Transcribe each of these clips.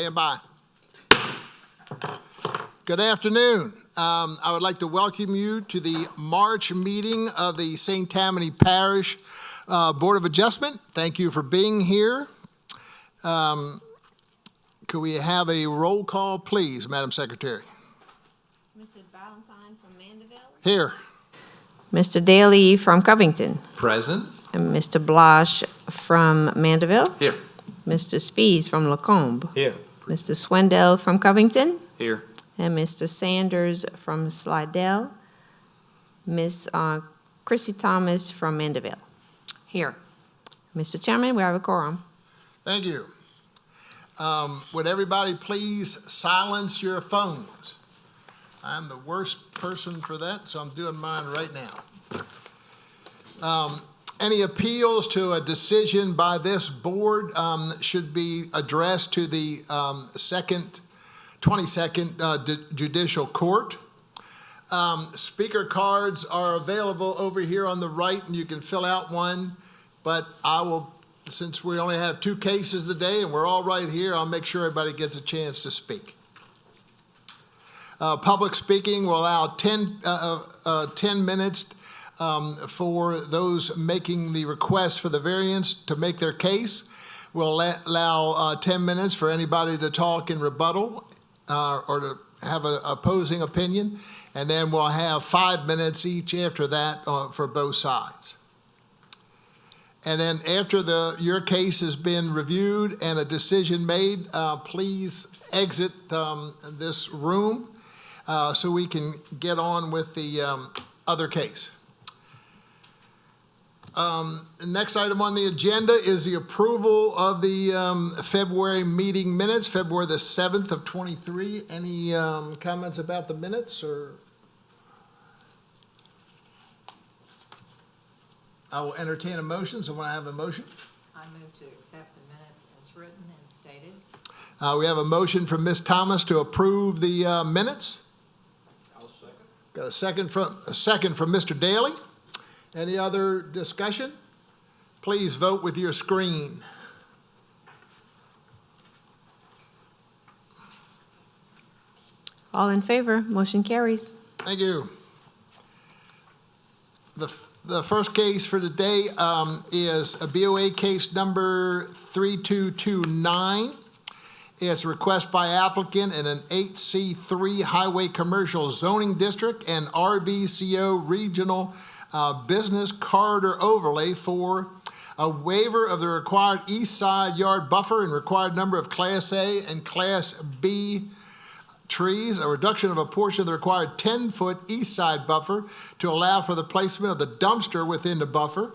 Stand by. Good afternoon. I would like to welcome you to the March meeting of the St. Tammany Parish Board of Adjustment. Thank you for being here. Could we have a roll call, please, Madam Secretary? Mr. Valentine from Mandeville. Here. Mr. Daly from Covington. Present. And Mr. Blosh from Mandeville. Here. Mr. Spees from Lacombe. Here. Mr. Swindell from Covington. Here. And Mr. Sanders from Slidell. Miss Chrissy Thomas from Mandeville. Here. Mr. Chairman, we have a quorum. Thank you. Would everybody please silence your phones? I'm the worst person for that, so I'm doing mine right now. Any appeals to a decision by this board should be addressed to the 22nd Judicial Court. Speaker cards are available over here on the right, and you can fill out one, but I will, since we only have 2 cases today and we're all right here, I'll make sure everybody gets a chance to speak. Public speaking will allow 10 minutes for those making the request for the variance to make their case. We'll allow 10 minutes for anybody to talk in rebuttal or to have an opposing opinion, and then we'll have 5 minutes each after that for both sides. And then after your case has been reviewed and a decision made, please exit this room so we can get on with the other case. The next item on the agenda is the approval of the February meeting minutes, February the 7th of 23. Any comments about the minutes? Or I will entertain a motion. Someone have a motion? I move to accept the minutes as written and stated. We have a motion from Ms. Thomas to approve the minutes. I'll second. Got a second from Mr. Daly. Any other discussion? Please vote with your screen. All in favor, motion carries. Thank you. The first case for today is a BOA case number 3229. It's a request by applicant in an 8C3 highway commercial zoning district and RBCO regional business corridor overlay for a waiver of the required east side yard buffer and required number of Class A and Class B trees, a reduction of a portion of the required 10-foot east side buffer to allow for the placement of the dumpster within the buffer,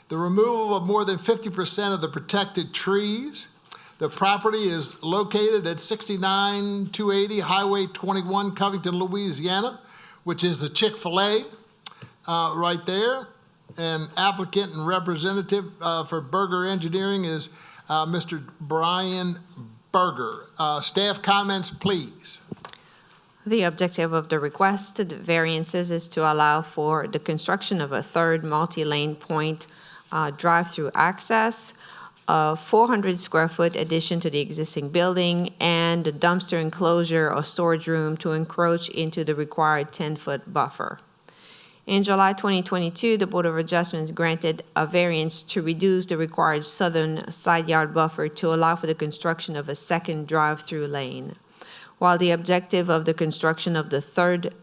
the removal of more than 50% of the protected trees. The property is located at 69280 Highway 21, Covington, Louisiana, which is the Chick-fil-A right there. And applicant and representative for Berger Engineering is Mr. Brian Berger. Staff comments, please. The objective of the requested variances is to allow for the construction of a third multi-lane point drive-through access, a 400-square-foot addition to the existing building, and a dumpster enclosure or storage room to encroach into the required 10-foot buffer. In July 2022, the Board of Adjustments granted a variance to reduce the required southern side yard buffer to allow for the construction of a second drive-through lane. While the objective of the construction of the third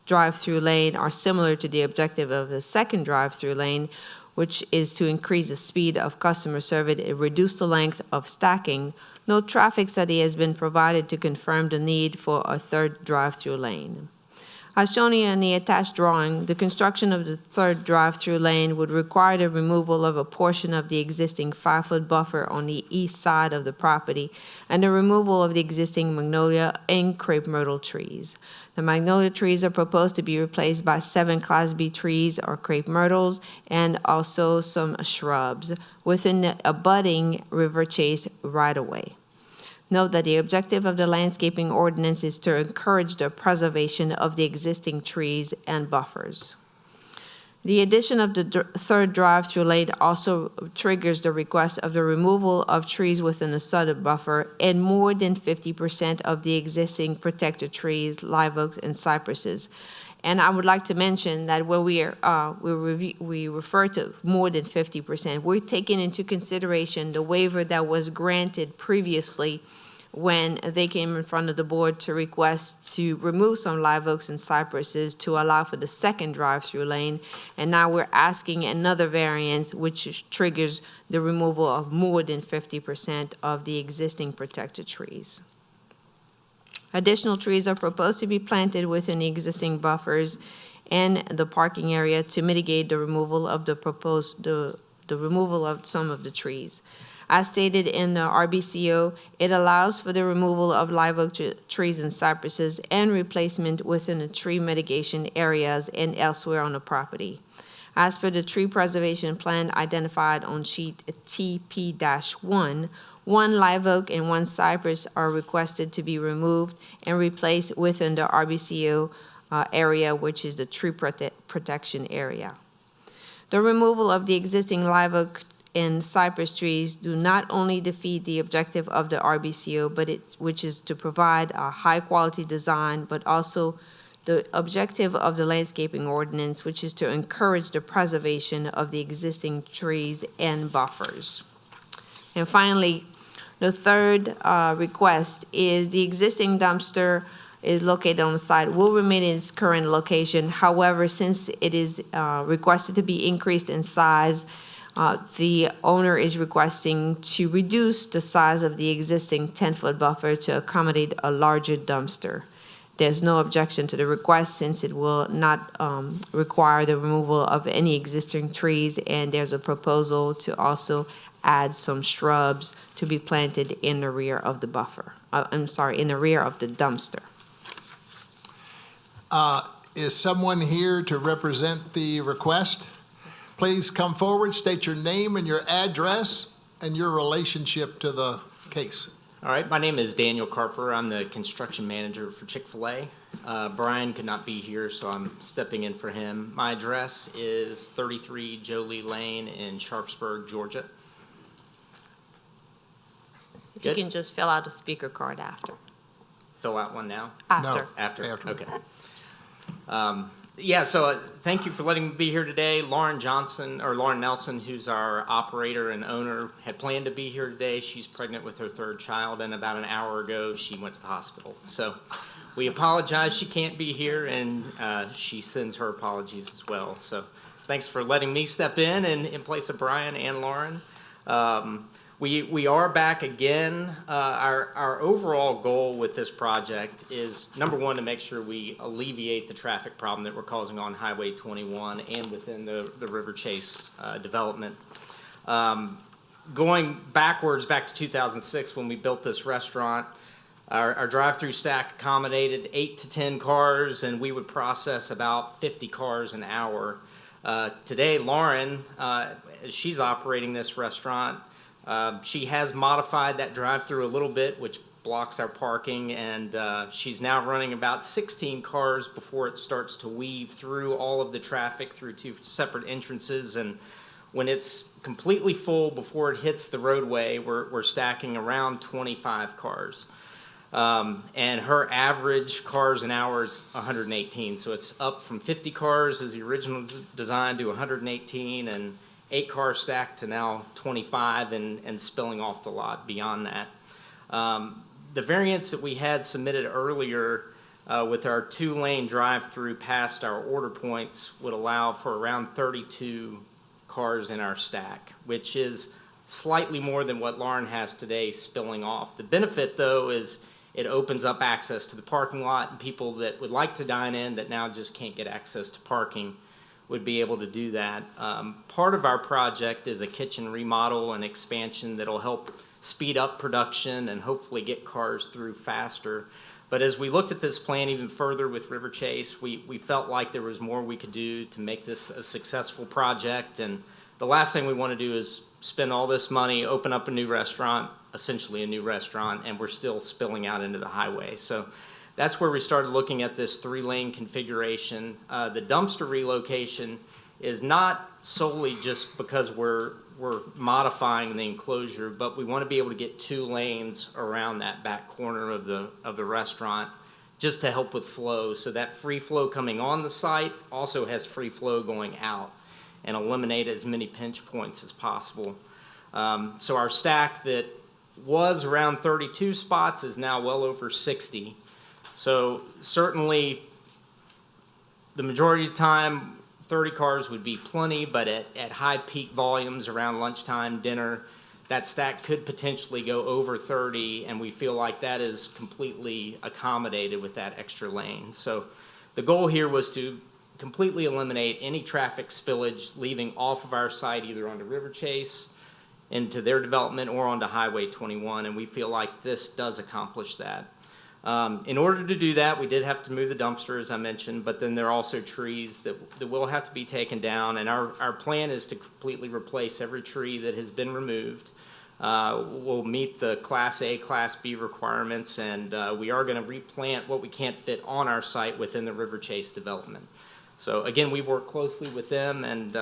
drive-through lane are similar to the objective of the second drive-through lane, which is to increase the speed of customer service and reduce the length of stacking, no traffic study has been provided to confirm the need for a third drive-through lane. As shown in the attached drawing, the construction of the third drive-through lane would require the removal of a portion of the existing 5-foot buffer on the east side of the property and the removal of the existing magnolia and crepe myrtle trees. The magnolia trees are proposed to be replaced by 7 Class B trees or crepe myrtles and also some shrubs within the abutting River Chase right-of-way. Note that the objective of the landscaping ordinance is to encourage the preservation of the existing trees and buffers. The addition of the third drive-through lane also triggers the request of the removal of trees within the southern buffer and more than 50% of the existing protected trees, live oaks, and cypresses. And I would like to mention that when we refer to more than 50%, we're taking into consideration the waiver that was granted previously when they came in front of the board to request to remove some live oaks and cypresses to allow for the second drive-through lane. And now we're asking another variance, which triggers the removal of more than 50% of the existing protected trees. Additional trees are proposed to be planted within the existing buffers and the parking area to mitigate the removal of the removal of some of the trees. As stated in the RBCO, it allows for the removal of live oak trees and cypresses and replacement within the tree mitigation areas and elsewhere on the property. As per the tree preservation plan identified on sheet TP-1, one live oak and one cypress are requested to be removed and replaced within the RBCO area, which is the tree protection area. The removal of the existing live oak and cypress trees do not only defeat the objective of the RBCO, which is to provide a high-quality design, but also the objective of the landscaping ordinance, which is to encourage the preservation of the existing trees and buffers. And finally, the third request is the existing dumpster is located on the site will remain in its current location. However, since it is requested to be increased in size, the owner is requesting to reduce the size of the existing 10-foot buffer to accommodate a larger dumpster. There's no objection to the request since it will not require the removal of any existing trees, and there's a proposal to also add some shrubs to be planted in the rear of the buffer. In the rear of the dumpster. Is someone here to represent the request? Please come forward, state your name and your address and your relationship to the case. All right, my name is Daniel Carper. I'm the construction manager for Chick-fil-A. Brian could not be here, so I'm stepping in for him. My address is 33 Jolie Lane in Sharpsburg, Georgia. If you can just fill out a speaker card after. Fill out one now? After. No. After. After. Okay. Thank you for letting me be here today. Lauren Nelson, who's our operator and owner, had planned to be here today. She's pregnant with her third child, and about an hour ago, she went to the hospital. So we apologize she can't be here, and she sends her apologies as well. So thanks for letting me step in place of Brian and Lauren. We are back again. Our overall goal with this project is, number one, to make sure we alleviate the traffic problem that we're causing on Highway 21 and within the River Chase development. Going backwards, back to 2006 when we built this restaurant, our drive-through stack accommodated 8 to 10 cars, and we would process about 50 cars an hour. Today, Lauren, she's operating this restaurant. She has modified that drive-through a little bit, which blocks our parking, and she's now running about 16 cars before it starts to weave through all of the traffic through 2 separate entrances. And when it's completely full before it hits the roadway, we're stacking around 25 cars. And her average cars an hour is 118, so it's up from 50 cars as the original design to 118, and 8 cars stacked to now 25 and spilling off the lot beyond that. The variance that we had submitted earlier with our 2-lane drive-through past our order points would allow for around 32 cars in our stack, which is slightly more than what Lauren has today spilling off. The benefit, though, is it opens up access to the parking lot, and people that would like to dine in that now just can't get access to parking would be able to do that. Part of our project is a kitchen remodel and expansion that'll help speed up production and hopefully get cars through faster. But as we looked at this plan even further with River Chase, we felt like there was more we could do to make this a successful project. And the last thing we want to do is spend all this money, open up a new restaurant, essentially a new restaurant, and we're still spilling out into the highway. So that's where we started looking at this 3-lane configuration. The dumpster relocation is not solely just because we're modifying the enclosure, but we want to be able to get 2 lanes around that back corner of the restaurant just to help with flow, so that free flow coming on the site also has free flow going out and eliminate as many pinch points as possible. So our stack that was around 32 spots is now well over 60. So certainly the majority of the time 30 cars would be plenty, but at high peak volumes around lunchtime, dinner, that stack could potentially go over 30, and we feel like that is completely accommodated with that extra lane. So the goal here was to completely eliminate any traffic spillage leaving off of our site, either onto River Chase, into their development, or onto Highway 21, and we feel like this does accomplish that. In order to do that, we did have to move the dumpster, as I mentioned, but then there are also trees that will have to be taken down, and our plan is to completely replace every tree that has been removed. We'll meet the Class A, Class B requirements, and we are going to replant what we can't fit on our site within the River Chase development. So again, we've worked closely with them and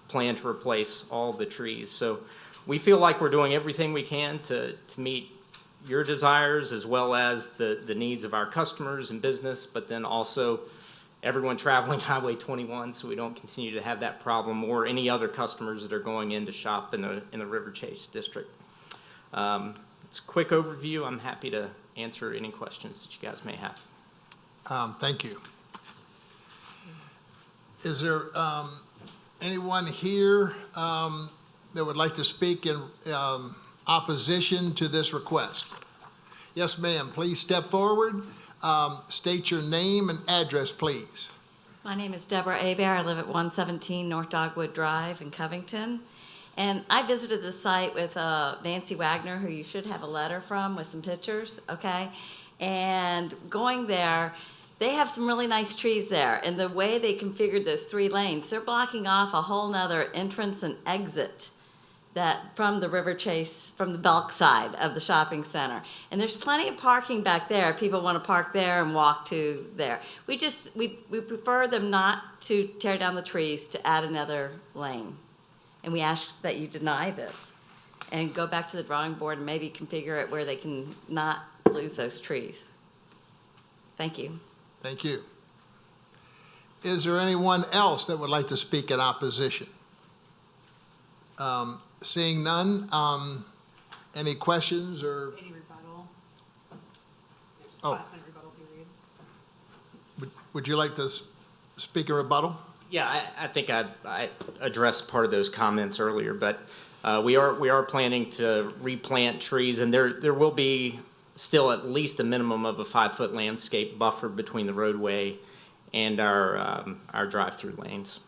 plan to replace all the trees. So we feel like we're doing everything we can to meet your desires as well as the needs of our customers and business, but then also everyone traveling Highway 21, so we don't continue to have that problem, or any other customers that are going in to shop in the River Chase district. It's a quick overview. I'm happy to answer any questions that you guys may have. Thank you. Is there anyone here that would like to speak in opposition to this request? Yes, ma'am. Please step forward. State your name and address, please. My name is Deborah Abear. I live at 117 North Dogwood Drive in Covington. And I visited the site with Nancy Wagner, who you should have a letter from with some pictures, okay? And going there, they have some really nice trees there. And the way they configured those 3 lanes, they're blocking off a whole nother entrance and exit that from the River Chase, from the Belk side of the shopping center. And there's plenty of parking back there. People want to park there and walk to there. We prefer them not to tear down the trees, to add another lane. And we ask that you deny this and go back to the drawing board and maybe configure it where they can not lose those trees. Thank you. Thank you. Is there anyone else that would like to speak in opposition? Seeing none, any questions or? Any rebuttal? Oh. 5 minute rebuttal period. Would you like to speak a rebuttal? Yeah, I think I addressed part of those comments earlier, but we are planning to replant trees, and there will be still at least a minimum of a 5-foot landscape buffer between the roadway and our drive-through lanes.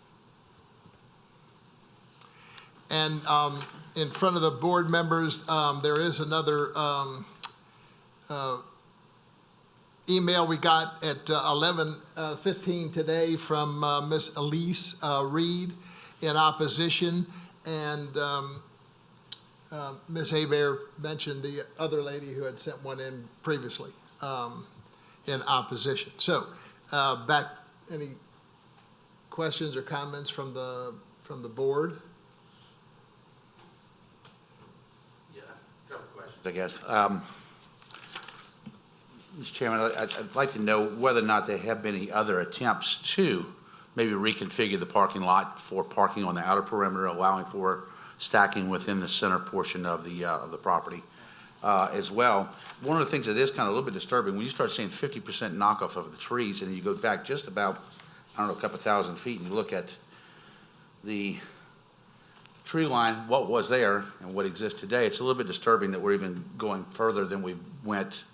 And in front of the board members, there is another email we got at 11:15 today from Miss Elise Reed in opposition, and Ms. Hebert mentioned the other lady who had sent one in previously in opposition. So back, any questions or comments from the board? I guess. Mr. Chairman, I'd like to know whether or not there have been any other attempts to maybe reconfigure the parking lot for parking on the outer perimeter, allowing for stacking within the center portion of the property as well. One of the things that is kind of a little bit disturbing, when you start seeing 50% knockoff of the trees, and you go back just about, I don't know, a couple thousand feet, and you look at the tree line, what was there and what exists today, it's a little bit disturbing that we're even going further than we went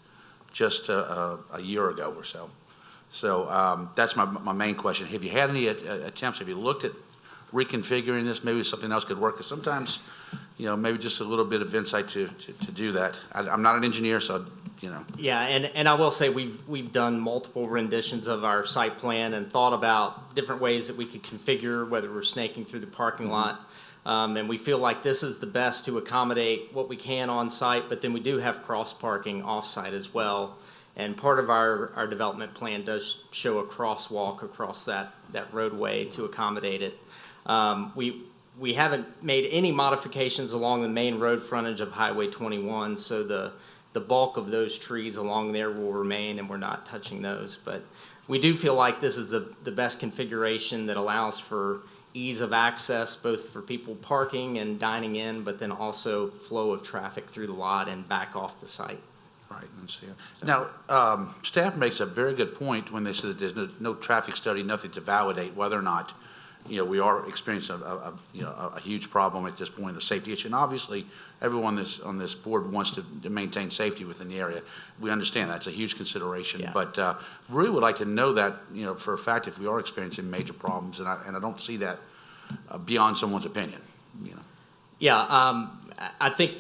just a year ago or so. So that's my main question. Have you had any attempts? Have you looked at reconfiguring this? Maybe something else could work. Because sometimes, you know, maybe just a little bit of insight to do that. I'm not an engineer, so you know. Yeah, and I will say we've done multiple renditions of our site plan and thought about different ways that we could configure, whether we're snaking through the parking lot. And we feel like this is the best to accommodate what we can on site, but then we do have cross parking off site as well. And part of our development plan does show a crosswalk across that roadway to accommodate it. We haven't made any modifications along the main road frontage of Highway 21, so the bulk of those trees along there will remain, and we're not touching those. But we do feel like this is the best configuration that allows for ease of access, both for people parking and dining in, but then also flow of traffic through the lot and back off the site. Right, I understand. Now, staff makes a very good point when they say that there's no traffic study, nothing to validate whether or not, we are experiencing a huge problem at this point, a safety issue. And obviously, everyone on this board wants to maintain safety within the area. We understand that's a huge consideration. Yeah. But really would like to know that, for a fact, if we are experiencing major problems, and I don't see that beyond someone's opinion, Yeah, I think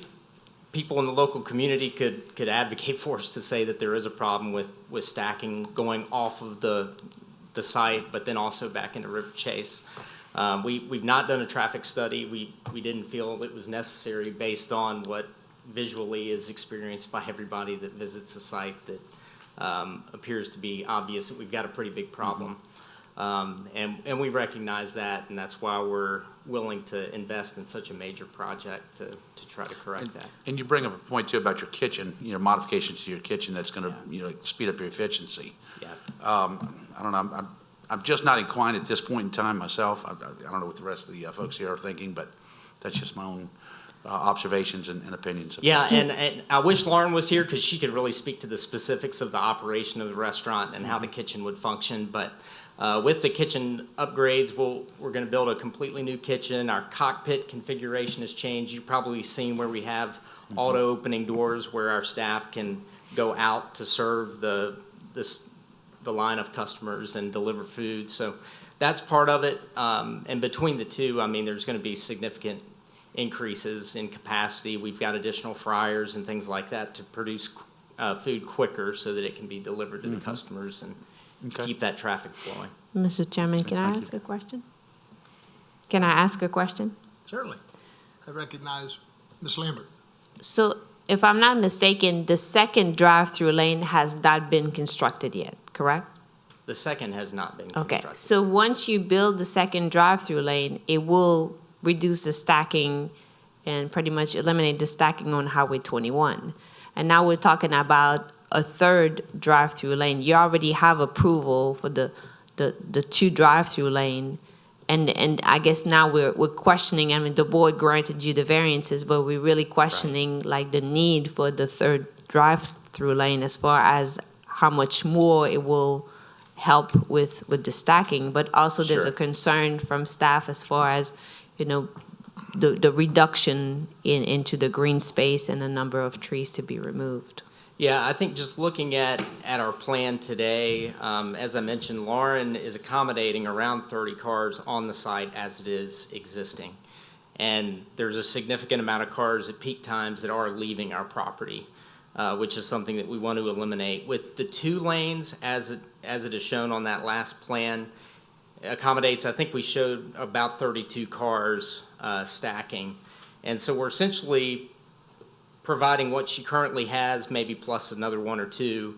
people in the local community could advocate for us to say that there is a problem with stacking going off of the site, but then also back into River Chase. We've not done a traffic study. We didn't feel it was necessary based on what visually is experienced by everybody that visits the site that appears to be obvious that we've got a pretty big problem. And we recognize that, and that's why we're willing to invest in such a major project to try to correct that. And you bring up a point too about your kitchen, modifications to your kitchen that's going to, speed up your efficiency. Yeah. I don't know, I'm just not inclined at this point in time myself. I don't know what the rest of the folks here are thinking, but that's just my own observations and opinions. Yeah, and I wish Lauren was here because she could really speak to the specifics of the operation of the restaurant and how the kitchen would function. But with the kitchen upgrades, we're going to build a completely new kitchen. Our cockpit configuration has changed. You've probably seen where we have auto opening doors where our staff can go out to serve the line of customers and deliver food. So that's part of it. And between the two, I mean, there's going to be significant increases in capacity. We've got additional fryers and things like that to produce food quicker so that it can be delivered to the customers and keep that traffic flowing. Mr. Chairman, can I ask a question? Can I ask a question? Certainly. I recognize Ms. Lambert. So if I'm not mistaken, the second drive-through lane has not been constructed yet, correct? The second has not been Okay, constructed. so once you build the second drive-through lane, it will reduce the stacking and pretty much eliminate the stacking on Highway 21. And now we're talking about a third drive-through lane. You already have approval for the two drive-through lane. And I guess now we're questioning, I mean, the board granted you the variances, but we're really questioning like the need for the third drive-through lane as far as how much more it will help with the stacking. But also there's a Sure. concern from staff as far as, the reduction into the green space and the number of trees to be removed. Yeah, I think just looking at our plan today, as I mentioned, Lauren is accommodating around 30 cars on the site as it is existing. And there's a significant amount of cars at peak times that are leaving our property, which is something that we want to eliminate. With the 2 lanes, as it is shown on that last plan, accommodates, I think we showed about 32 cars stacking. And so we're essentially providing what she currently has, maybe plus another 1 or 2.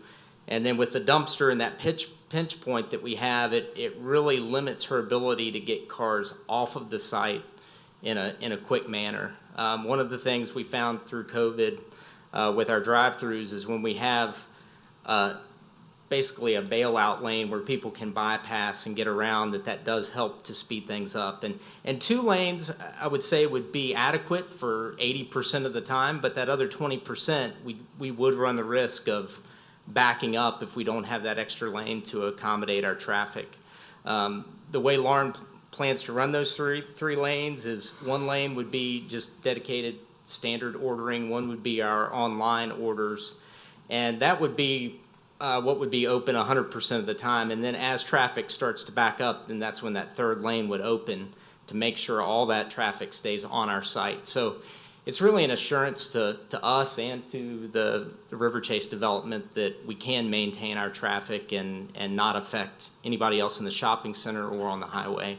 And then with the dumpster and that pinch point that we have, it really limits her ability to get cars off of the site in a quick manner. One of the things we found through COVID with our drive-throughs is when we have basically a bailout lane where people can bypass and get around, that does help to speed things up. And 2 lanes, I would say, would be adequate for 80% of the time, but that other 20%, we would run the risk of backing up if we don't have that extra lane to accommodate our traffic. The way Lauren plans to run those three lanes is 1 lane would be just dedicated standard ordering, 1 would be our online orders, and that would be what would be open 100% of the time. And then as traffic starts to back up, then that's when that 3rd lane would open to make sure all that traffic stays on our site. So it's really an assurance to us and to the River Chase development that we can maintain our traffic and not affect anybody else in the shopping center or on the highway.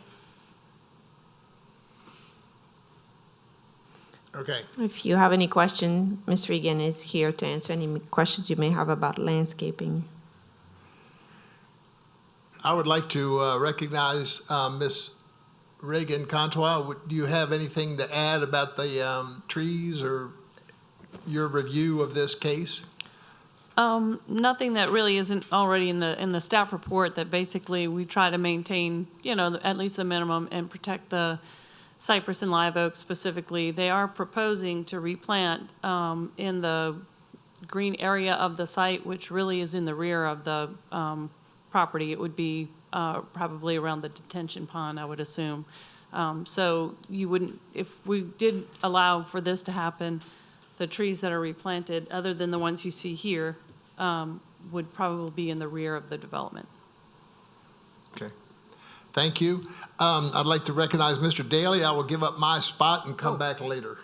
Okay. If you have any question, Ms. Regan is here to answer any questions you may have about landscaping. I would like to recognize Ms. Reagan Contois. Do you have anything to add about the trees or your review of this case? Nothing that really isn't already in the staff report, that basically we try to maintain, at least the minimum and protect the cypress and live oak specifically. They are proposing to replant in the green area of the site, which really is in the rear of the property. It would be probably around the detention pond, I would assume. So you wouldn't, if we did allow for this to happen, the trees that are replanted, other than the ones you see here, would probably be in the rear of the development. Okay. Thank you. I'd like to recognize Mr. Daly. I will give up my spot and come back later.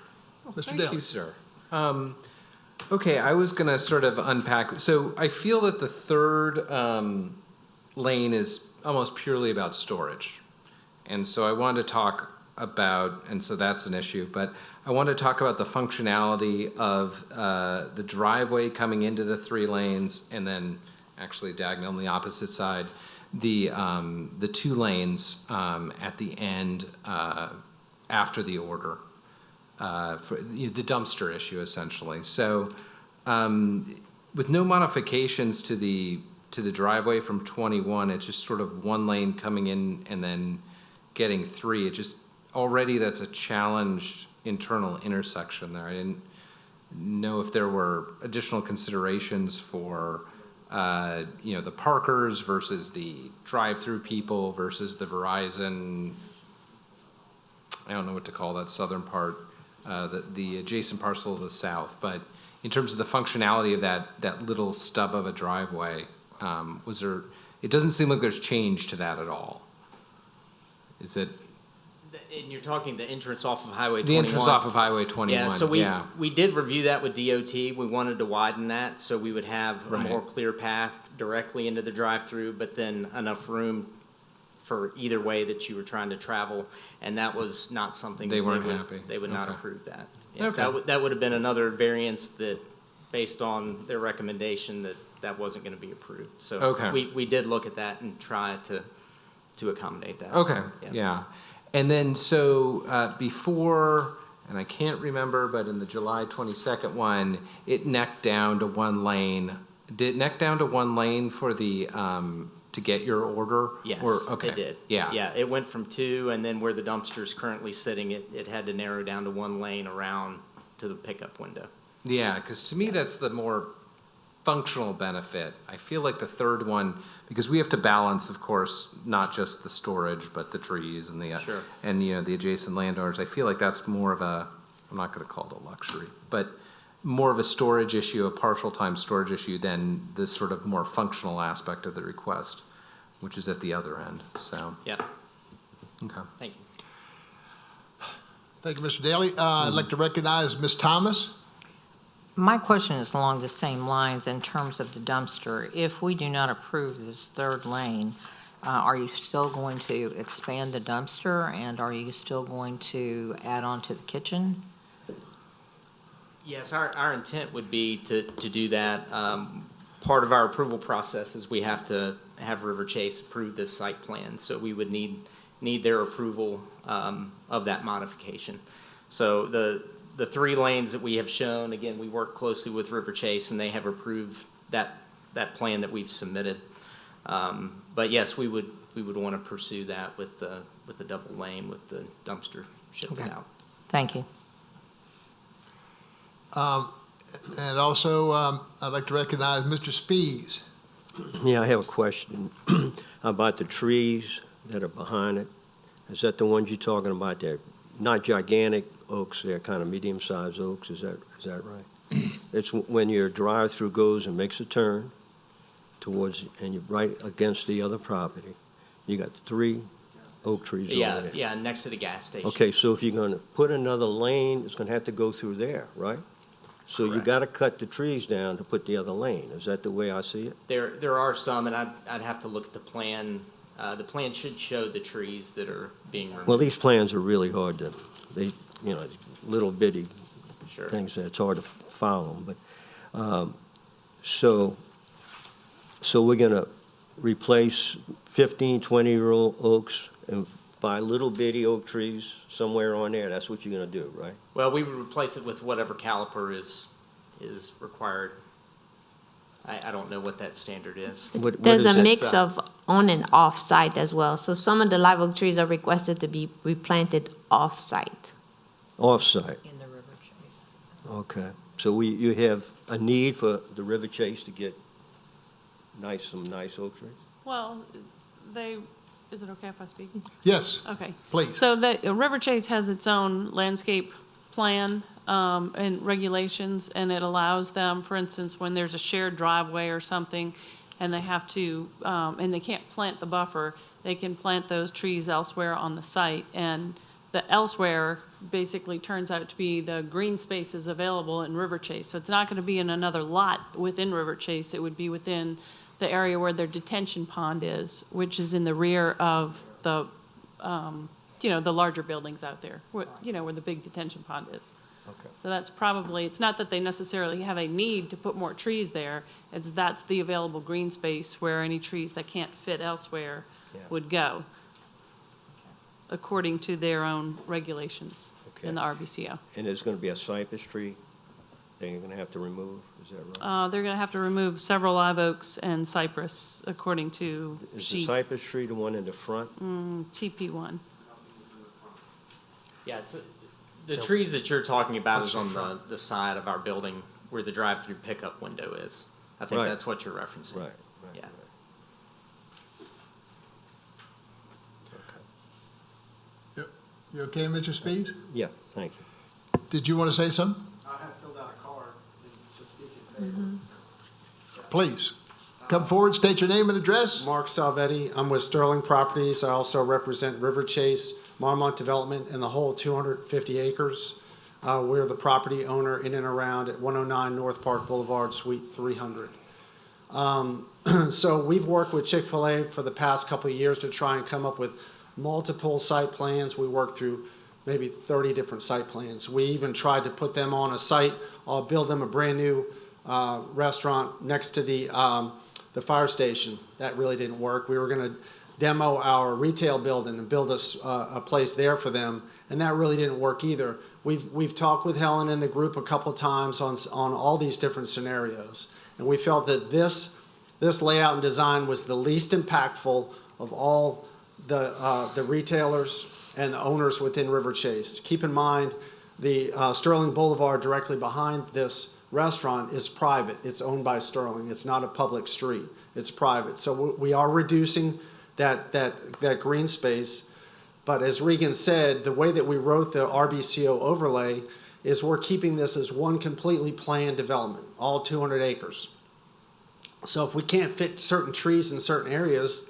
Mr. Thank Daly. you, sir. Okay, I was going to sort of unpack. So I feel that the third lane is almost purely about storage. And so I wanted to talk about, and so that's an issue, but I want to talk about the functionality of the driveway coming into the 3 lanes, and then actually diagonal on the opposite side, the 2 lanes at the end after the order for the dumpster issue, essentially. So with no modifications to the driveway from 21, it's just sort of 1 lane coming in and then getting 3. It just already that's a challenged internal intersection there. I didn't know if there were additional considerations for the parkers versus the drive-through people versus the Verizon, I don't know what to call that southern part, the adjacent parcel of the south. But in terms of the functionality of that little stub of a driveway, was there, it doesn't seem like there's change to that at all. Is it? And you're talking the entrance off of Highway 21? The entrance off of Highway 21. Yeah, so we did review that with DOT. We wanted to widen that so we would have a Right. more clear path directly into the drive-through, but then enough room for either way that you were trying to travel. And that was not something They that weren't happy. They would not Okay. approve that. Yeah, Okay. That would have been another variance that, based on their recommendation, that wasn't going to be approved. So Okay. we did look at that and try to accommodate that. Okay, yeah. And then, so before, and I can't remember, but in the July 22nd one, it necked down to 1 lane. Did it neck down to 1 lane for the, to get your order? Yes, Or- okay. it did. Yeah. Yeah, it went from 2, and then where the dumpster's currently sitting, it had to narrow down to 1 lane around to the pickup window. Yeah, because to me, that's the more functional benefit. I feel like the third one, because we have to balance, of course, not just the storage, but the trees and the, Sure. and, the adjacent landowners. I feel like that's more of a, I'm not gonna call it a luxury, but more of a storage issue, a partial time storage issue than the sort of more functional aspect of the request, which is at the other end, so, Yep, okay. thank you. Thank you, Mr. Daly. I'd like to recognize Ms. Thomas. My question is along the same lines in terms of the dumpster. If we do not approve this 3rd lane, are you still going to expand the dumpster, and are you still going to add on to the kitchen? Yes, our intent would be to do that. Part of our approval process is we have to have River Chase approve this site plan, so we would need their approval of that modification. So the 3 lanes that we have shown, again, we work closely with River Chase, and they have approved that plan that we've submitted. But yes, we would want to pursue that with the double lane with the dumpster shipped Okay. out. Thank you. And also, I'd like to recognize Mr. Spees. Yeah, I have a question about the trees that are behind it. Is that the ones you're talking about? They're not gigantic oaks, they're kind of medium-sized oaks, is that right? It's when your drive-through goes and makes a turn towards, and you're right against the other property. You got 3 oak trees over there. Yeah, next to the gas station. Okay, so if you're gonna put another lane, it's gonna have to go through there, right? So you Correct. gotta cut the trees down to put the other lane. Is that the way I see it? There are some, and I'd have to look at the plan. The plan should show the trees that are being removed. Well, these plans are really hard to, you know, little bitty Sure. things that it's hard to follow. But, so we're gonna replace 15, 20-year-old oaks and buy little bitty oak trees somewhere on there. That's what you're gonna do, right? Well, we would replace it with whatever caliper is required. I don't know what that standard is. What There's is a that? mix of on and off site as well. So some of the live oak trees are requested to be replanted off site. Off-site, In the River Chase. okay. So you have a need for the River Chase to get some nice oak trees? Well, is it okay if I speak? Yes, Okay. please. So the River Chase has its own landscape plan and regulations, and it allows them, for instance, when there's a shared driveway or something, and they have to, and they can't plant the buffer, they can plant those trees elsewhere on the site. And the elsewhere basically turns out to be the green spaces available in River Chase. So it's not going to be in another lot within River Chase. It would be within the area where their detention pond is, which is in the rear of the, the larger buildings out there, where the big detention pond is. Okay. So that's probably, it's not that they necessarily have a need to put more trees there, that's the available green space where any trees that can't fit elsewhere Yeah. would go, according to their own regulations in the RBCO. And there's gonna be a cypress tree that you're gonna have to remove, is that right? They're gonna have to remove several live oaks and cypress, according to Is the sheet cypress tree the one in the front? TP1. Yeah, the trees that you're talking about What's is on the front? the side of our building where the drive-through pickup window is. I think Right. that's what you're referencing. Right. Yeah. You okay, Mr. Speeds? Yeah, thank you. Did you want to say something? I have filled out a card to speak in favor. Please, come forward, state your name and address. Mark Salvetti, I'm with Sterling Properties. I also represent River Chase, Marmont Development, and the whole 250 acres. We're the property owner in and around at 109 North Park Boulevard, Suite 300. So we've worked with Chick-fil-A for the past couple of years to try and come up with multiple site plans. We worked through maybe 30 different site plans. We even tried to put them on a site, build them a brand-new restaurant next to the fire station. That really didn't work. We were going to demo our retail building and build a place there for them, and that really didn't work either. We've talked with Helen and the group a couple times on all these different scenarios, and we felt that this layout and design was the least impactful of all the retailers and the owners within River Chase. Keep in mind, the Sterling Boulevard directly behind this restaurant is private. It's owned by Sterling. It's not a public street. It's private. So we are reducing that green space. But as Regan said, the way that we wrote the RBCO overlay is we're keeping this as one completely planned development, all 200 acres. So if we can't fit certain trees in certain areas,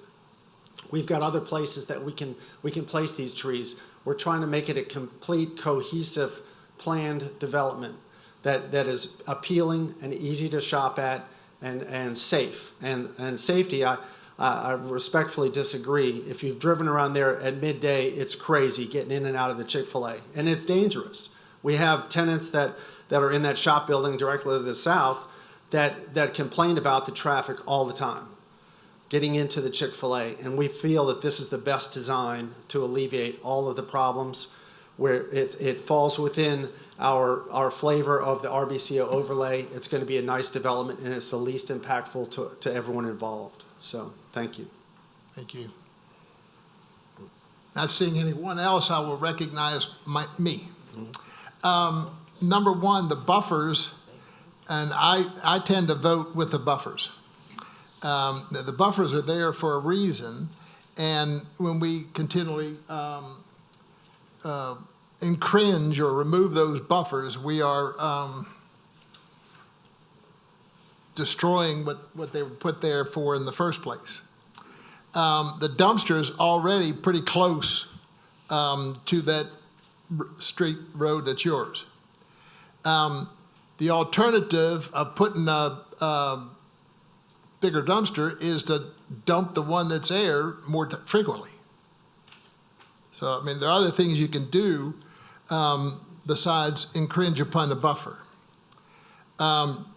we've got other places that we can place these trees. We're trying to make it a complete, cohesive, planned development that is appealing and easy to shop at and safe. And safety, I respectfully disagree. If you've driven around there at midday, it's crazy getting in and out of the Chick-fil-A, and it's dangerous. We have tenants that are in that shop building directly to the south that complain about the traffic all the time, getting into the Chick-fil-A, and we feel that this is the best design to alleviate all of the problems where it falls within our flavor of the RBCO overlay. It's going to be a nice development, and it's the least impactful to everyone involved. So, thank you. Thank you. Not seeing anyone else, I will recognize me. Number one, the buffers, and I tend to vote with the buffers. The buffers are there for a reason, and when we continually encringe or remove those buffers, we are destroying what they were put there for in the first place. The dumpster's already pretty close to that street road that's yours. The alternative of putting a bigger dumpster is to dump the one that's there more frequently. So, I mean, there are other things you can do besides infringe upon the buffer.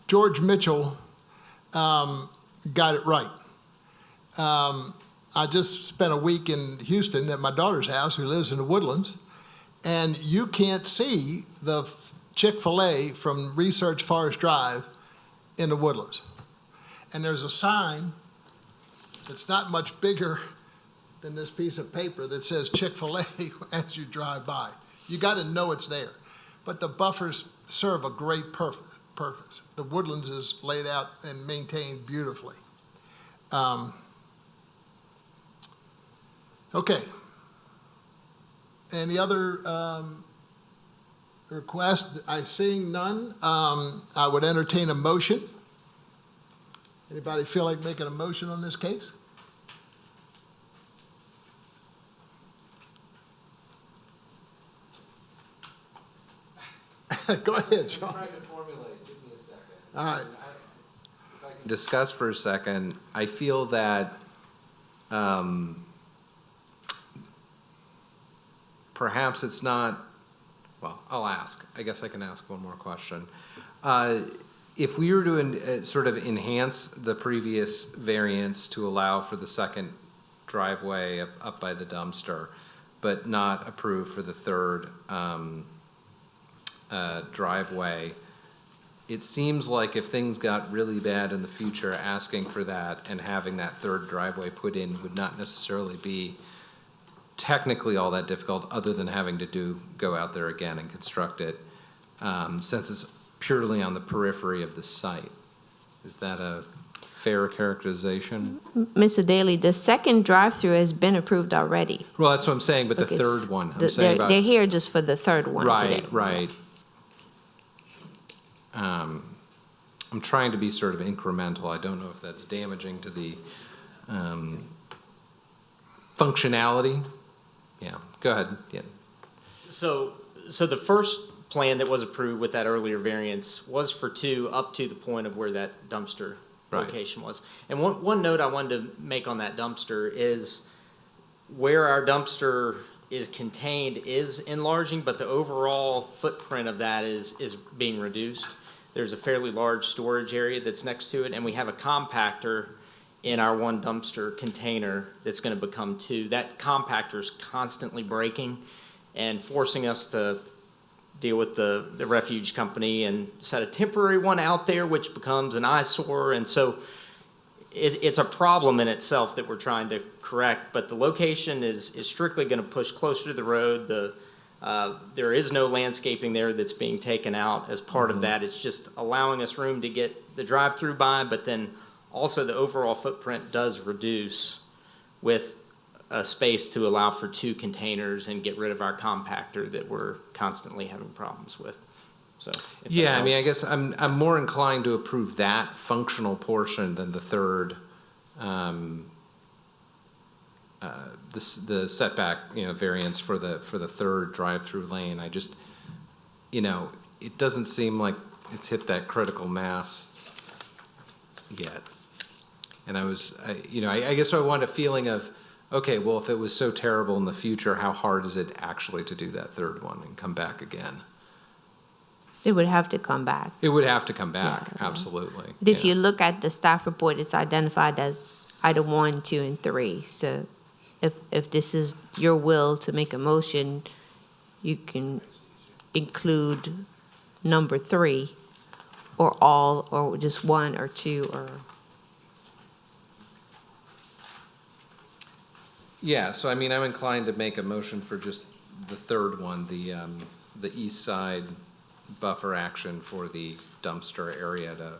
George Mitchell got it right. I just spent a week in Houston at my daughter's house, who lives in the Woodlands, and you can't see the Chick-fil-A from Research Forest Drive in the Woodlands. And there's a sign that's not much bigger than this piece of paper that says Chick-fil-A as you drive by. You got to know it's there. But the buffers serve a great purpose. The Woodlands is laid out and maintained beautifully. Okay. Any other requests? I seeing none. I would entertain a motion. Anybody feel like making a motion on this case? Go ahead, Sean. All right. Discuss for a second. I feel that perhaps it's not, well, I'll ask. I guess I can ask one more question. If we were to sort of enhance the previous variance to allow for the second driveway up by the dumpster, but not approve for the third driveway, it seems like if things got really bad in the future, asking for that and having that third driveway put in would not necessarily be technically all that difficult, other than having to go out there again and construct it, since it's purely on the periphery of the site. Is that a fair characterization? Mr. Daly, the second drive-through has been approved already. Well, that's what I'm saying, but the Okay, third one, I'm saying about. They're here just for the third one today. Right. I'm trying to be sort of incremental. I don't know if that's damaging to the functionality. Yeah, go ahead. Yeah. So the first plan that was approved with that earlier variance was for two up to the point of where that dumpster Right. location was. And one note I wanted to make on that dumpster is where our dumpster is contained is enlarging, but the overall footprint of that is being reduced. There's a fairly large storage area that's next to it, and we have a compactor in our one dumpster container that's going to become two. That compactor is constantly breaking and forcing us to deal with the refuge company and set a temporary one out there, which becomes an eyesore. And so it's a problem in itself that we're trying to correct, but the location is strictly going to push closer to the road. There is no landscaping there that's being taken out as part of that. It's just allowing us room to get the drive-through by, but then also the overall footprint does reduce with a space to allow for two containers and get rid of our compactor that we're constantly having problems with. So if Yeah, that I mean, I helps. guess I'm more inclined to approve that functional portion than the third, the setback, variance for the third drive-through lane. I just, it doesn't seem like it's hit that critical mass yet. And I guess I want a feeling of, okay, well, if it was so terrible in the future, how hard is it actually to do that third one and come back again? It would have to come back. It would have to come back, Yeah. absolutely. But if yeah. you look at the staff report, it's identified as item 1, 2, and 3. So if this is your will to make a motion, you can include number 3, or all, or just 1 or 2, or. Yeah, so I mean, I'm inclined to make a motion for just the third one, the east side buffer action for the dumpster area to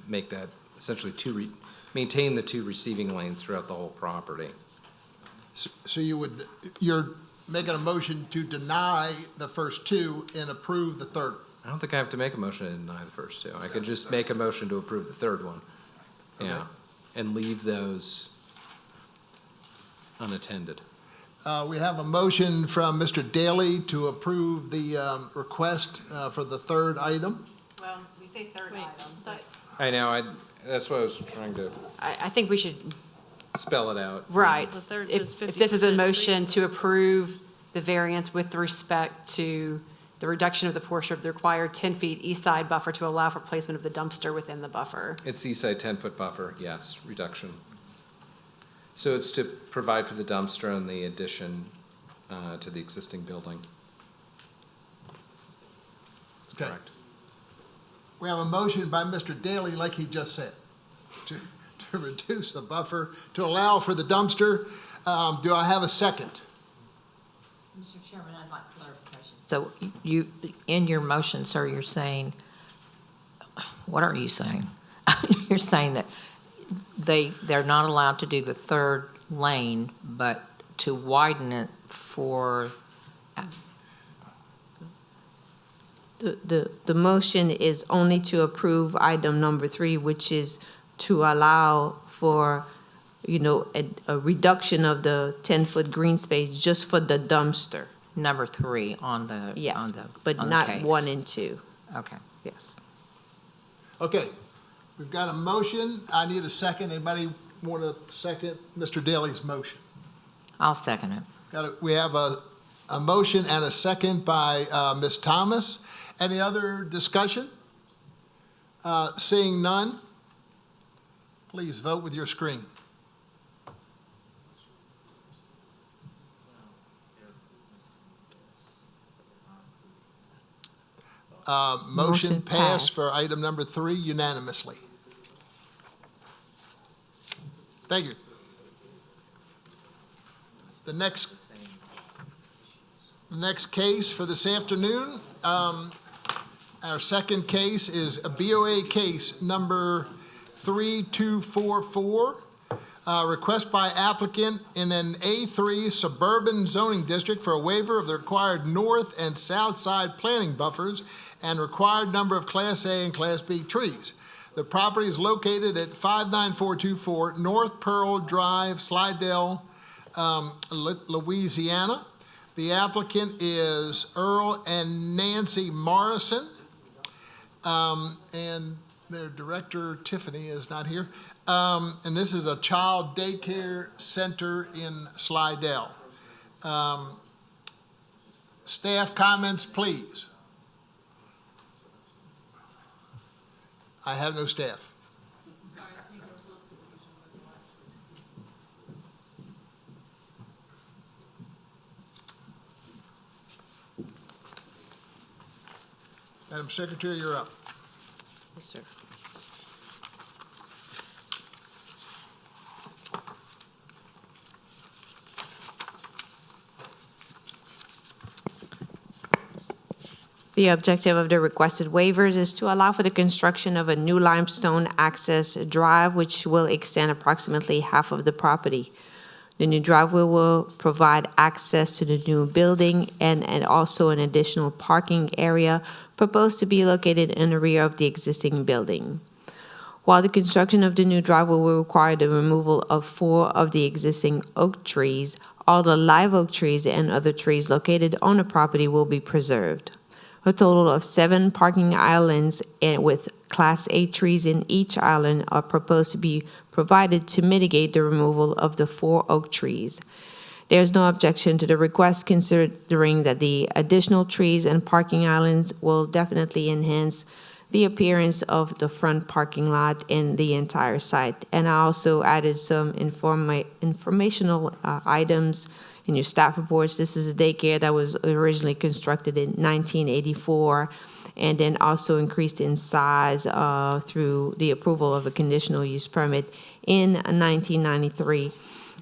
make that essentially maintain the 2 receiving lanes throughout the whole property. So you're making a motion to deny the first 2 and approve the third. I don't think I have to make a motion to deny the first 2. I could just make a motion to approve the third one. Yeah, Okay. and leave those unattended. We have a motion from Mr. Daly to approve the request for the third item. Well, we say third item, but I know, that's what I was trying to I think we should, spell it out. right. The third If says this is a 50% motion trees. to approve the variance with respect to the reduction of the portion of the required 10 feet east side buffer to allow for placement of the dumpster within the buffer. It's east side 10-foot buffer, yes, reduction. So it's to provide for the dumpster and the addition to the existing building. That's Okay. correct. We have a motion by Mr. Daly, like he just said, to reduce the buffer, to allow for the dumpster. Do I have a second? Mr. Chairman, I'd like clarification. So you, in your motion, sir, you're saying, what are you saying? You're saying that they're not allowed to do the third lane, but to widen it for, The motion is only to approve item number 3, which is to allow for, a reduction of the 10-foot green space just for the dumpster. number 3 on the, Yes, on the but on the not case. 1 and 2. Okay. Yes. Okay, we've got a motion. I need a second. Anybody want to second Mr. Daly's motion? I'll second it. We have a motion and a second by Ms. Thomas. Any other discussion? Seeing none, please vote with your screen. Motion passed passed. for item number 3 unanimously. Thank you. The next case for this afternoon, our second case is a BOA case number 3244. Request by applicant in an A3 suburban zoning district for a waiver of the required north and south side planting buffers and required number of Class A and Class B trees. The property is located at 59424 North Pearl Drive, Slidell, Louisiana. The applicant is Earl and Nancy Morrison, and their director, Tiffany, is not here. And this is a child daycare center in Slidell. Staff comments, please. I have no staff. Madam Secretary, you're up. Yes, sir. The objective of the requested waivers is to allow for the construction of a new limestone access drive, which will extend approximately half of the property. The new driveway will provide access to the new building and also an additional parking area proposed to be located in the rear of the existing building. While the construction of the new driveway will require the removal of 4 of the existing oak trees, all the live oak trees and other trees located on the property will be preserved. A total of 7 parking islands and with Class A trees in each island are proposed to be provided to mitigate the removal of the 4 oak trees. There is no objection to the request, considering that the additional trees and parking islands will definitely enhance the appearance of the front parking lot and the entire site. And I also added some informational items in your staff reports. This is a daycare that was originally constructed in 1984 and then also increased in size through the approval of a conditional use permit in 1993.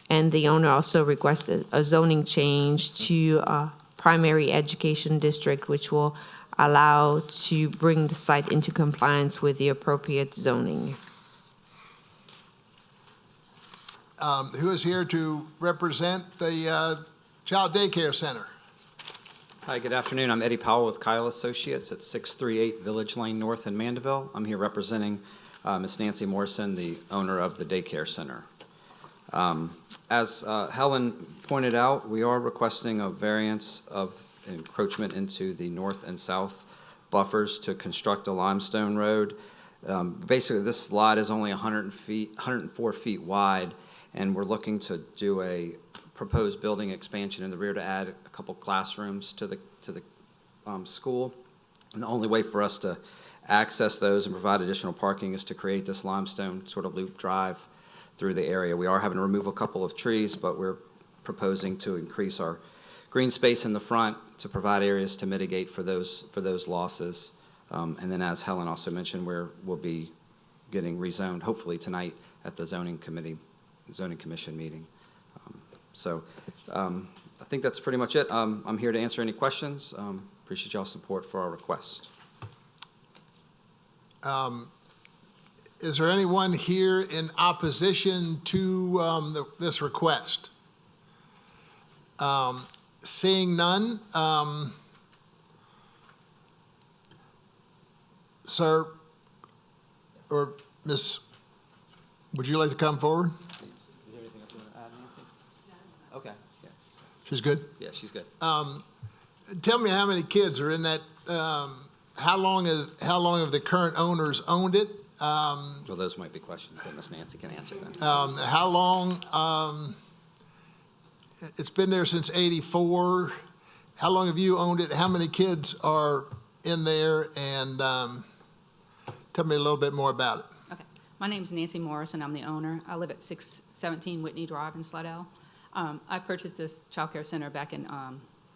And the owner also requested a zoning change to a primary education district, which will allow to bring the site into compliance with the appropriate zoning. Who is here to represent the child daycare center? Hi, good afternoon. I'm Eddie Powell with Kyle Associates at 638 Village Lane North in Mandeville. I'm here representing Ms. Nancy Morrison, the owner of the daycare center. As Helen pointed out, we are requesting a variance of encroachment into the north and south buffers to construct a limestone road. Basically, this lot is only 104 feet wide, and we're looking to do a proposed building expansion in the rear to add a couple classrooms to the school. And the only way for us to access those and provide additional parking is to create this limestone sort of loop drive through the area. We are having to remove a couple of trees, but we're proposing to increase our green space in the front to provide areas to mitigate for those losses. And then, as Helen also mentioned, we'll be getting rezoned hopefully tonight at the zoning commission meeting. I think that's pretty much it. I'm here to answer any questions. Appreciate y'all's support for our request. Is there anyone here in opposition to this request? Seeing none, sir or Miss, would you like to come forward? Is there anything else you want to add, Nancy? Okay. Yeah. She's good? Yeah, she's good. Tell me how many kids are in that, how long have the current owners owned it? Well, those might be questions that Miss Nancy can answer then. How long, it's been there since '84. How long have you owned it? How many kids are in there? And tell me a little bit more about it. Okay. My name's Nancy Morris, and I'm the owner. I live at 617 Whitney Drive in Slidell. I purchased this child care center back in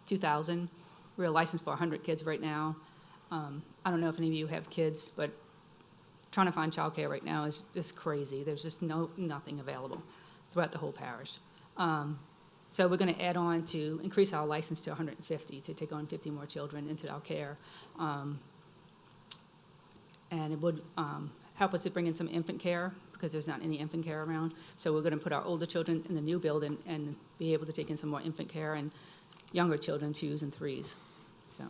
2000. We're licensed for 100 kids right now. I don't know if any of you have kids, but trying to find child care right now is just crazy. There's just nothing available throughout the whole parish. So we're going to add on to increase our license to 150 to take on 50 more children into our care. And it would help us to bring in some infant care because there's not any infant care around. So we're going to put our older children in the new building and be able to take in some more infant care and younger children, 2s and 3s. So.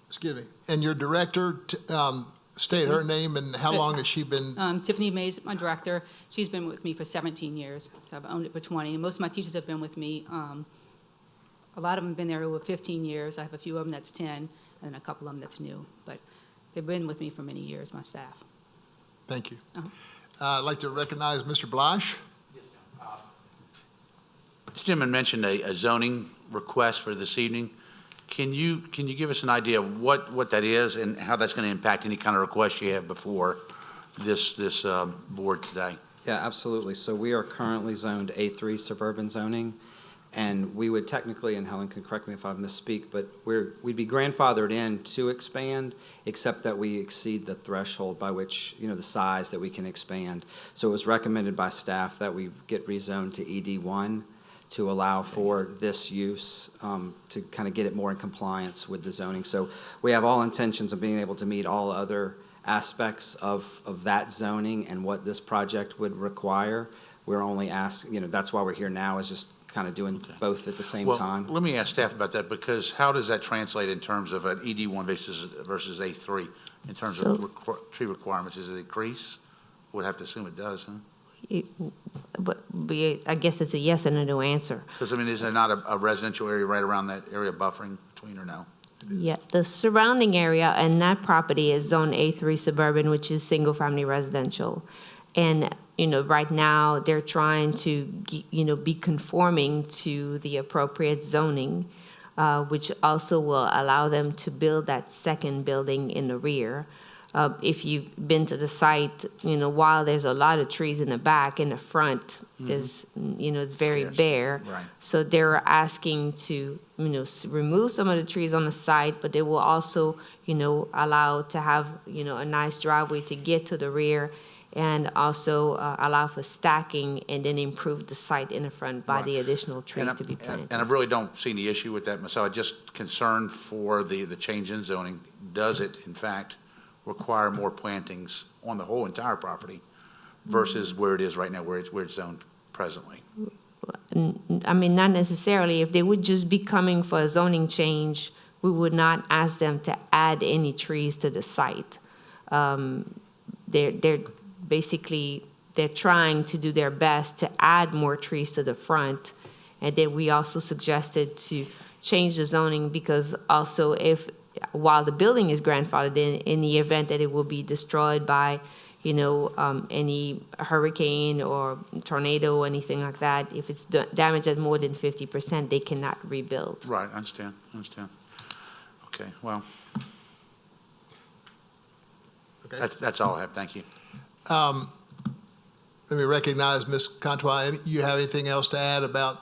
Excuse me. And your director, state her name and how long has she been? Tiffany Mays, my director. She's been with me for 17 years, so I've owned it for 20. And most of my teachers have been with me. A lot of them have been there over 15 years. I have a few of them that's 10, and a couple of them that's new. But they've been with me for many years, my staff. Thank you. I'd like to recognize Mr. Blash. This gentleman mentioned a zoning request for this evening. Can you give us an idea of what that is and how that's going to impact any kind of request you have before this board today? Yeah, absolutely. So we are currently zoned A3 suburban zoning, and we would technically, and Helen can correct me if I misspeak, but we'd be grandfathered in to expand, except that we exceed the threshold by which, the size that we can expand. So it was recommended by staff that we get rezoned to ED1 to allow for this use, to kind of get it more in compliance with the zoning. So we have all intentions of being able to meet all other aspects of that zoning and what this project would require. We're only asking, that's why we're here now, is just kind of doing both at the same time. Let me ask staff about that, because how does that translate in terms of an ED1 versus A3 in terms of tree requirements? Does it increase? Would have to assume it does, huh? I guess it's a yes and a no answer. Because, is there not a residential area right around that area buffering between or no? Yeah, the surrounding area and that property is zone A3 suburban, which is single-family residential. And, right now, they're trying to, be conforming to the appropriate zoning, which also will allow them to build that second building in the rear. If you've been to the site, while there's a lot of trees in the back, in the front, there's, it's very bare. Right. So they're asking to, remove some of the trees on the site, but they will also, allow to have, a nice driveway to get to the rear, and also allow for stacking and then improve the site in the front by the additional trees to be planted. And I really don't see any issue with that myself. I'm just concerned for the change in zoning. Does it, in fact, require more plantings on the whole entire property versus where it is right now, where it's zoned presently? Not necessarily. If they would just be coming for a zoning change, we would not ask them to add any trees to the site. They're basically, they're trying to do their best to add more trees to the front. And then we also suggested to change the zoning because also while the building is grandfathered in the event that it will be destroyed by, any hurricane or tornado or anything like that, if it's damaged at more than 50%, they cannot rebuild. Right, I understand. Okay, well, that's all I have. Thank you. Let me recognize Ms. Contois. You have anything else to add about?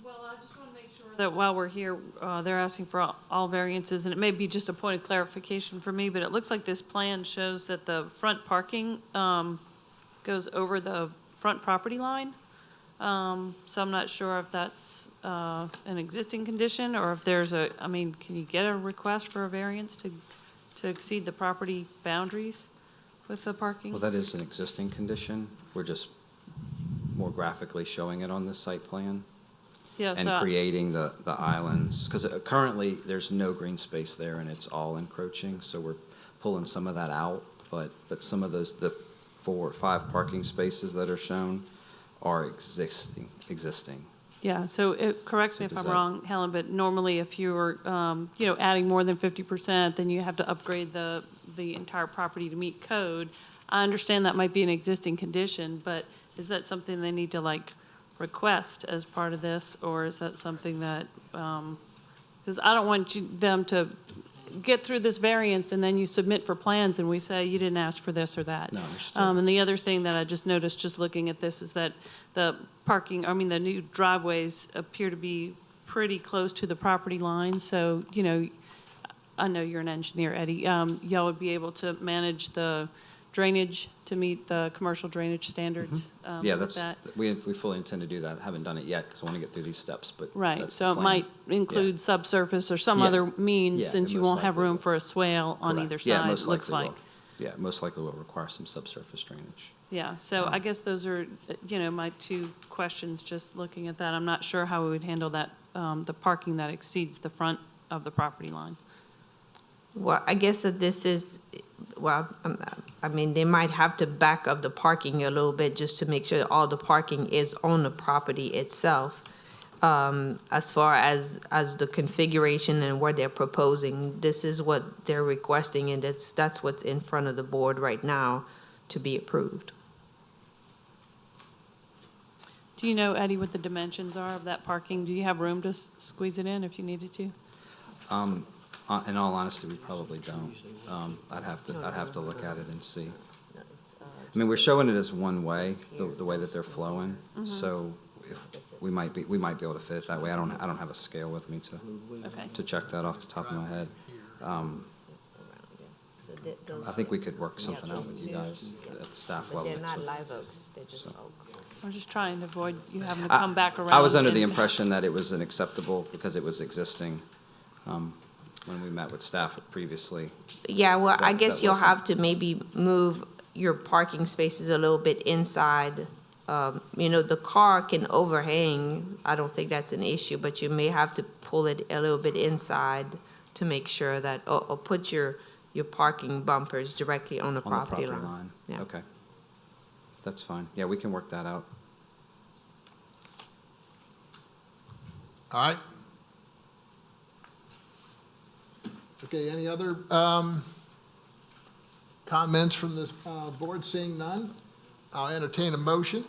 Well, I just want to make sure that while we're here, they're asking for all variances, and it may be just a point of clarification for me, but it looks like this plan shows that the front parking goes over the front property line. So I'm not sure if that's an existing condition, or if there's can you get a request for a variance to exceed the property boundaries with the parking? Well, that is an existing condition. We're just more graphically showing it on this site plan. Yeah, And so creating the islands, because currently there's no green space there and it's all encroaching, so we're pulling some of that out, but some of those, the 4 or 5 parking spaces that are shown are existing. yeah, so correct me if does I'm that- wrong, Helen, but normally if you were, adding more than 50%, then you have to upgrade the entire property to meet code. I understand that might be an existing condition, but is that something they need to request as part of this, or is that something that, because I don't want them to get through this variance and then you submit for plans and we say you didn't ask for this or that. No, understood. And the other thing that I just noticed just looking at this is that the the new driveways appear to be pretty close to the property line, so, I know you're an engineer, Eddie, y'all would be able to manage the drainage to meet the commercial drainage standards Yeah, with that's, that? we fully intend to do that. Haven't done it yet because I want to get through these steps, but Right, that's so the it plan. might include subsurface or some Yeah. other means, Yeah, since it you most won't have likely room will. for a swale on Correct. either Yeah, side, most looks likely like. will. Yeah, most likely will require some subsurface drainage. Yeah, so I guess those are, my 2 questions, just looking at that. I'm not sure how we would handle that, the parking that exceeds the front of the property line. Well, I guess that this is, they might have to back up the parking a little bit just to make sure that all the parking is on the property itself. As far as the configuration and what they're proposing, this is what they're requesting, and that's what's in front of the board right now to be approved. Do you know, Eddie, what the dimensions are of that parking? Do you have room to squeeze it in if you needed to? In all honesty, we probably don't. I'd have to look at it and see. I mean, we're showing it as one way, the way that they're flowing. So if we might be able to fit it that way. I don't have a scale with me Okay. to check that off the top of my head. I think we could work something out with you guys at the staff But level. they're not so. live oaks, they're just oak. I'm just trying to avoid you having to come back around. I was under the and- impression that it was unacceptable because it was existing, when we met with staff previously. Yeah, well, I That- guess that you'll wasn't- have to maybe move your parking spaces a little bit inside. The car can overhang, I don't think that's an issue, but you may have to pull it a little bit inside to make sure that, or put your parking bumpers directly on the On the property line. Yeah. Okay. That's fine. Yeah, we can work that out. All right. Okay, any other comments from this board? Seeing none, I'll entertain a motion.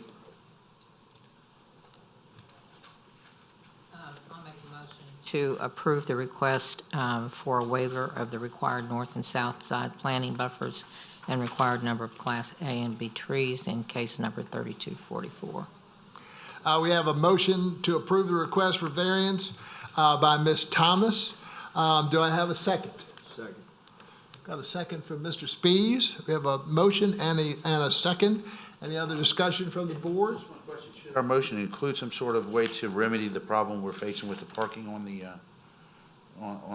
I'll make a motion to approve the request for a waiver of the required north and south side planting buffers and required number of Class A and B trees in case number 3244. We have a motion to approve the request for variance by Ms. Thomas. Do I have a second? Second. Got a second from Mr. Spies. We have a motion and a second. Any other discussion from the board? Should our motion include some sort of way to remedy the problem we're facing with the parking on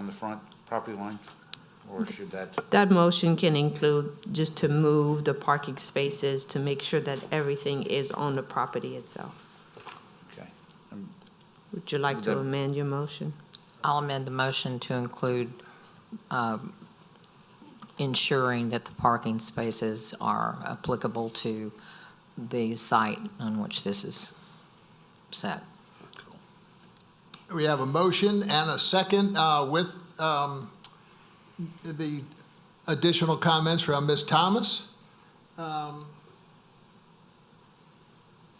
the front property line? Or should that? That motion can include just to move the parking spaces to make sure that everything is on the property itself. Okay. Would you like to That- amend your motion? I'll amend the motion to include ensuring that the parking spaces are applicable to the site on which this is set. We have a motion and a second with the additional comments from Ms. Thomas.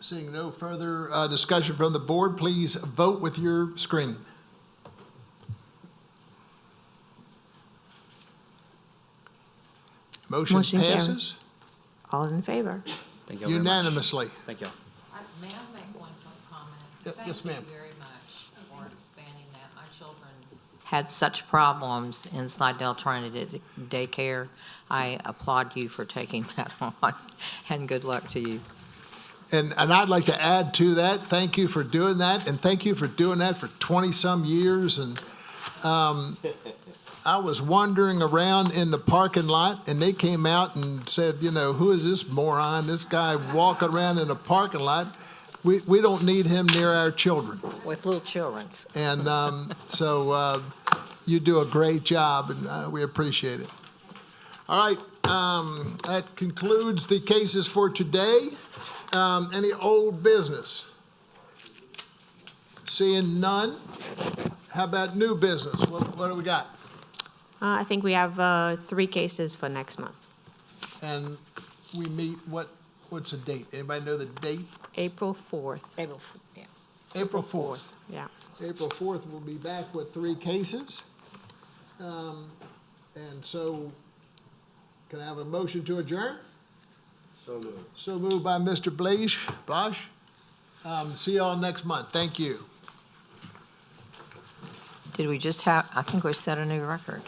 Seeing no further discussion from the board, please vote with your screen. Motion Motion carries. passes All in favor? Thank you all very much. unanimously. Thank you all. May I make one quick comment? Yes, ma'am. Thank you very much for expanding that. My children had such problems in Slidell trying to do daycare. I applaud you for taking that on, and good luck to you. And I'd like to add to that, thank you for doing that, and thank you for doing that for 20-some years. And I was wandering around in the parking lot, and they came out and said, you know, who is this moron, this guy walking around in the parking lot? We don't need him near our children. With little children's. And so you do a great job, and we appreciate it. All right, that concludes the cases for today. Any old business? Seeing none. How about new business? What do we got? I think we have 3 cases for next month. And we meet, what's the date? Anybody know the date? April 4th. Yeah. April 4th. Yeah. April 4th, we'll be back with 3 cases. And so, can I have a motion to adjourn? So moved. So moved by Mr. Bosch. See you all next month. Thank you. Did we just have, I think we set a new record.